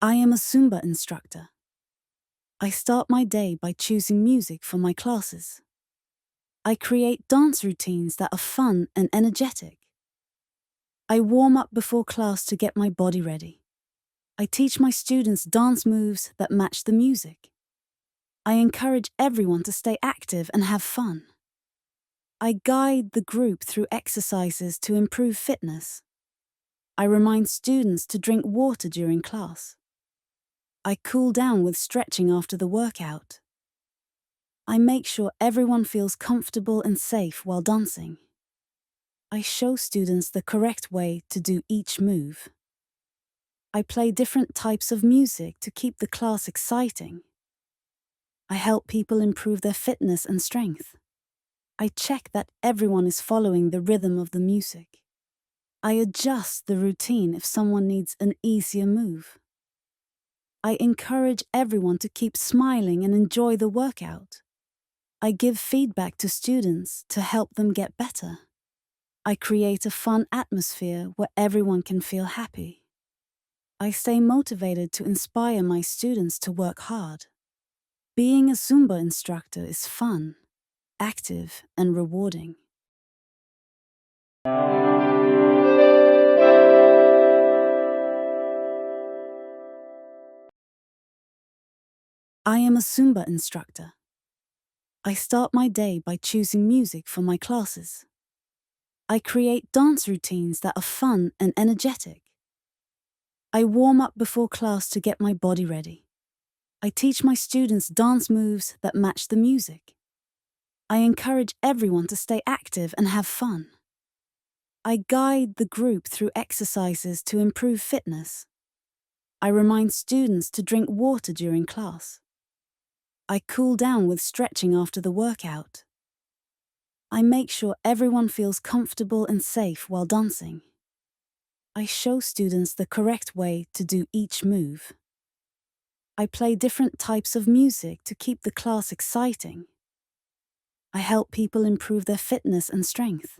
I am a Zumba instructor. I start my day by choosing music for my classes. I create dance routines that are fun and energetic. I warm up before class to get my body ready. I teach my students dance moves that match the music. I encourage everyone to stay active and have fun. I guide the group through exercises to improve fitness. I remind students to drink water during class. I cool down with stretching after the workout. I make sure everyone feels comfortable and safe while dancing. I show students the correct way to do each move. I play different types of music to keep the class exciting. I help people improve their fitness and strength. I check that everyone is following the rhythm of the music. I adjust the routine if someone needs an easier move. I encourage everyone to keep smiling and enjoy the workout. I give feedback to students to help them get better. I create a fun atmosphere where everyone can feel happy. I stay motivated to inspire my students to work hard. Being a Zumba instructor is fun, active, and rewarding. I am a Zumba instructor. I start my day by choosing music for my classes. I create dance routines that are fun and energetic. I warm up before class to get my body ready. I teach my students dance moves that match the music. I encourage everyone to stay active and have fun. I guide the group through exercises to improve fitness. I remind students to drink water during class. I cool down with stretching after the workout. I make sure everyone feels comfortable and safe while dancing. I show students the correct way to do each move. I play different types of music to keep the class exciting. I help people improve their fitness and strength.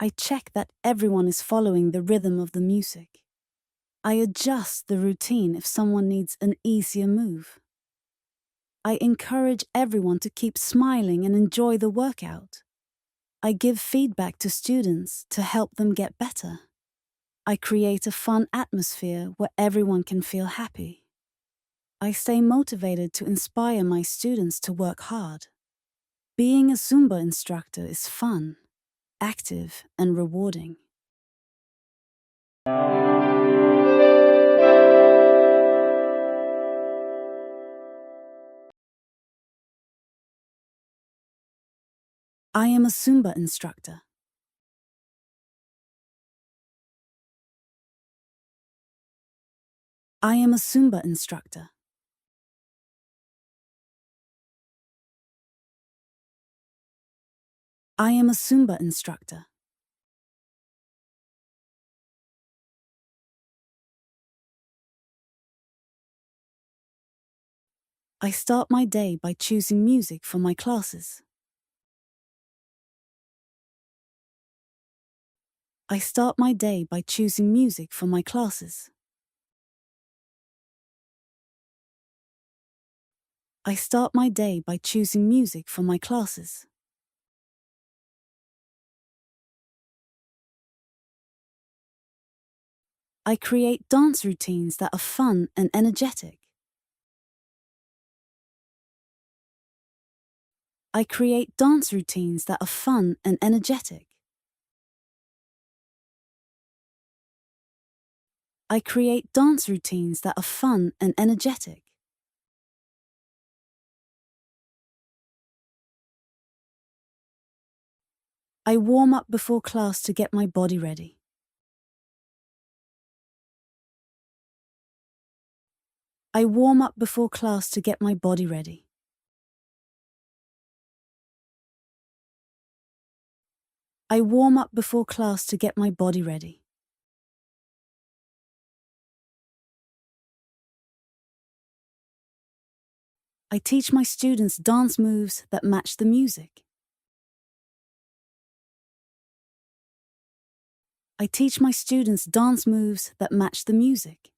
I check that everyone is following the rhythm of the music. I adjust the routine if someone needs an easier move. I encourage everyone to keep smiling and enjoy the workout. I give feedback to students to help them get better. I create a fun atmosphere where everyone can feel happy. I stay motivated to inspire my students to work hard. Being a Zumba instructor is fun, active, and rewarding. I am a Zumba instructor. I am a Zumba instructor. I am a Zumba instructor. I start my day by choosing music for my classes. I start my day by choosing music for my classes. I start my day by choosing music for my classes. I create dance routines that are fun and energetic. I create dance routines that are fun and energetic. I create dance routines that are fun and energetic. I warm up before class to get my body ready. I warm up before class to get my body ready. I warm up before class to get my body ready. I teach my students dance moves that match the music. I teach my students dance moves that match the music.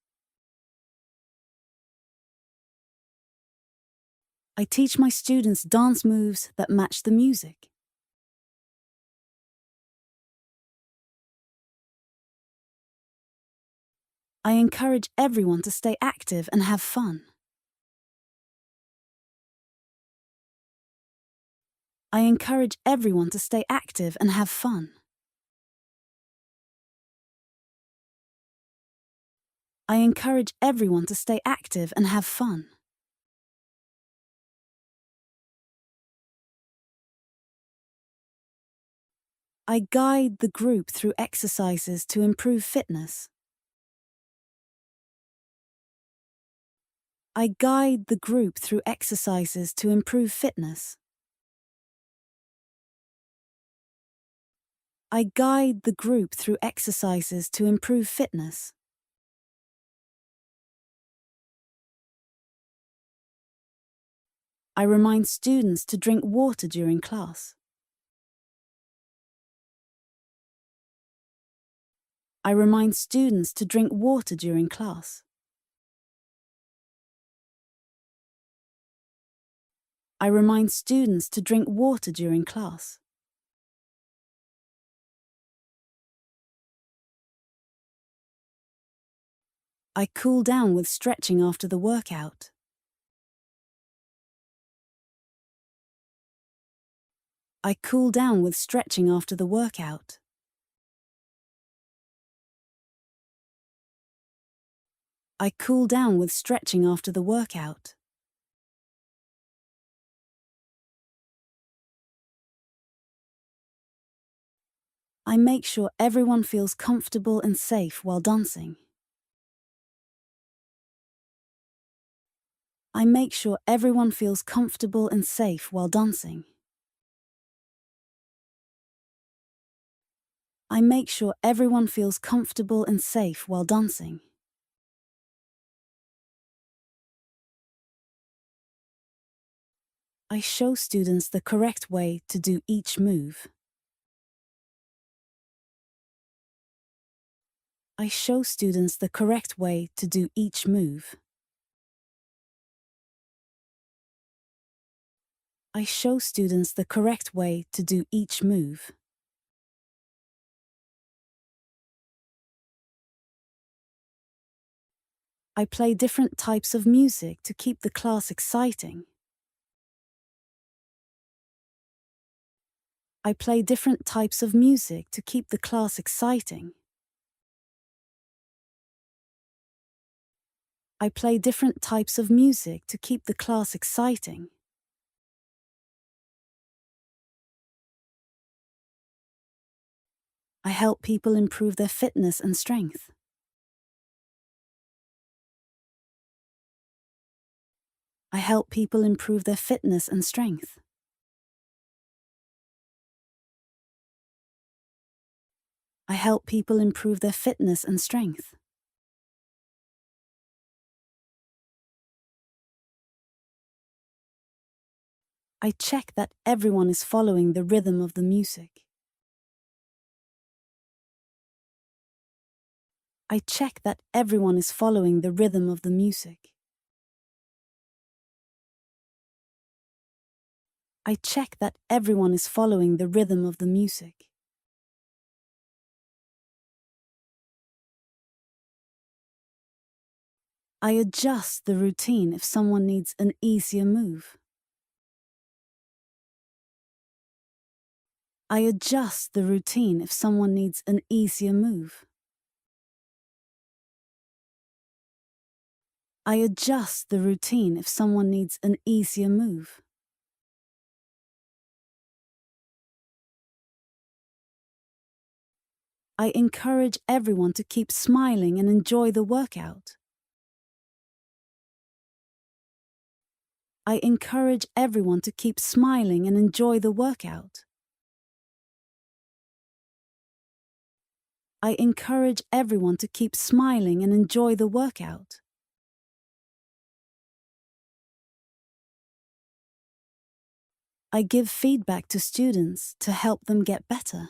I teach my students dance moves that match the music. I encourage everyone to stay active and have fun. I encourage everyone to stay active and have fun. I encourage everyone to stay active and have fun. I guide the group through exercises to improve fitness. I guide the group through exercises to improve fitness. I guide the group through exercises to improve fitness. I remind students to drink water during class. I remind students to drink water during class. I remind students to drink water during class. I cool down with stretching after the workout. I cool down with stretching after the workout. I cool down with stretching after the workout. I make sure everyone feels comfortable and safe while dancing. I make sure everyone feels comfortable and safe while dancing. I make sure everyone feels comfortable and safe while dancing. I show students the correct way to do each move. I show students the correct way to do each move. I show students the correct way to do each move. I play different types of music to keep the class exciting. I play different types of music to keep the class exciting. I play different types of music to keep the class exciting. I help people improve their fitness and strength. I help people improve their fitness and strength. I help people improve their fitness and strength. I check that everyone is following the rhythm of the music. I check that everyone is following the rhythm of the music. I check that everyone is following the rhythm of the music. I adjust the routine if someone needs an easier move. I adjust the routine if someone needs an easier move. I adjust the routine if someone needs an easier move. I encourage everyone to keep smiling and enjoy the workout. I encourage everyone to keep smiling and enjoy the workout. I encourage everyone to keep smiling and enjoy the workout. I give feedback to students to help them get better.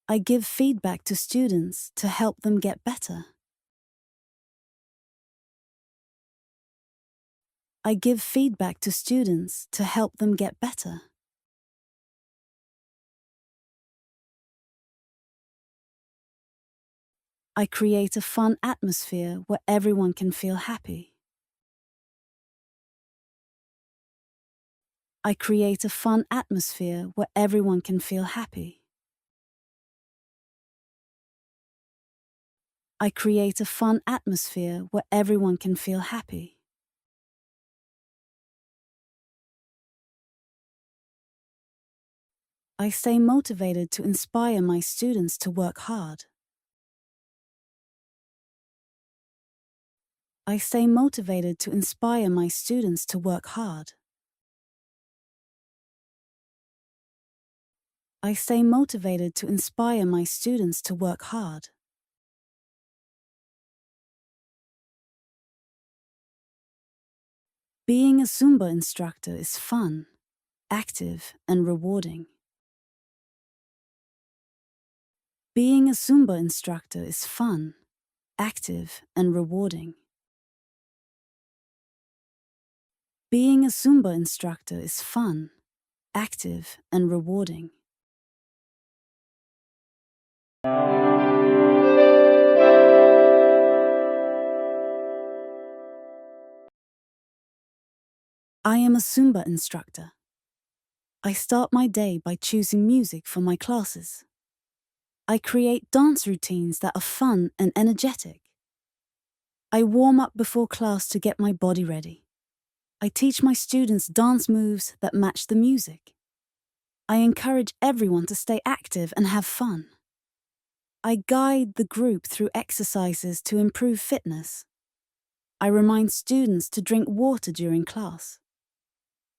I give feedback to students to help them get better. I give feedback to students to help them get better. I create a fun atmosphere where everyone can feel happy. I create a fun atmosphere where everyone can feel happy. I create a fun atmosphere where everyone can feel happy. I stay motivated to inspire my students to work hard. I stay motivated to inspire my students to work hard. I stay motivated to inspire my students to work hard. Being a Zumba instructor is fun, active, and rewarding. Being a Zumba instructor is fun, active, and rewarding. Being a Zumba instructor is fun, active, and rewarding. I am a Zumba instructor. I start my day by choosing music for my classes. I create dance routines that are fun and energetic. I warm up before class to get my body ready. I teach my students dance moves that match the music. I encourage everyone to stay active and have fun. I guide the group through exercises to improve fitness. I remind students to drink water during class.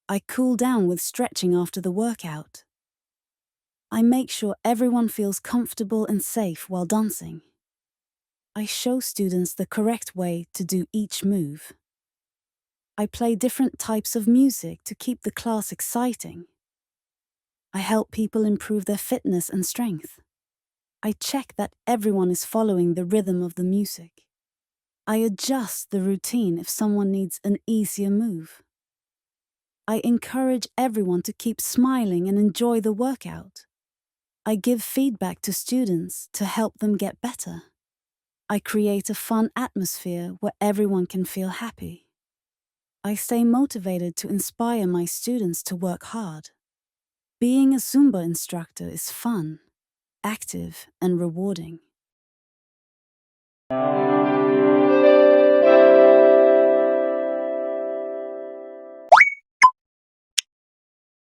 I cool down with stretching after the workout. I make sure everyone feels comfortable and safe while dancing. I show students the correct way to do each move. I play different types of music to keep the class exciting. I help people improve their fitness and strength. I check that everyone is following the rhythm of the music. I adjust the routine if someone needs an easier move. I encourage everyone to keep smiling and enjoy the workout. I give feedback to students to help them get better. I create a fun atmosphere where everyone can feel happy. I stay motivated to inspire my students to work hard. Being a Zumba instructor is fun, active, and rewarding.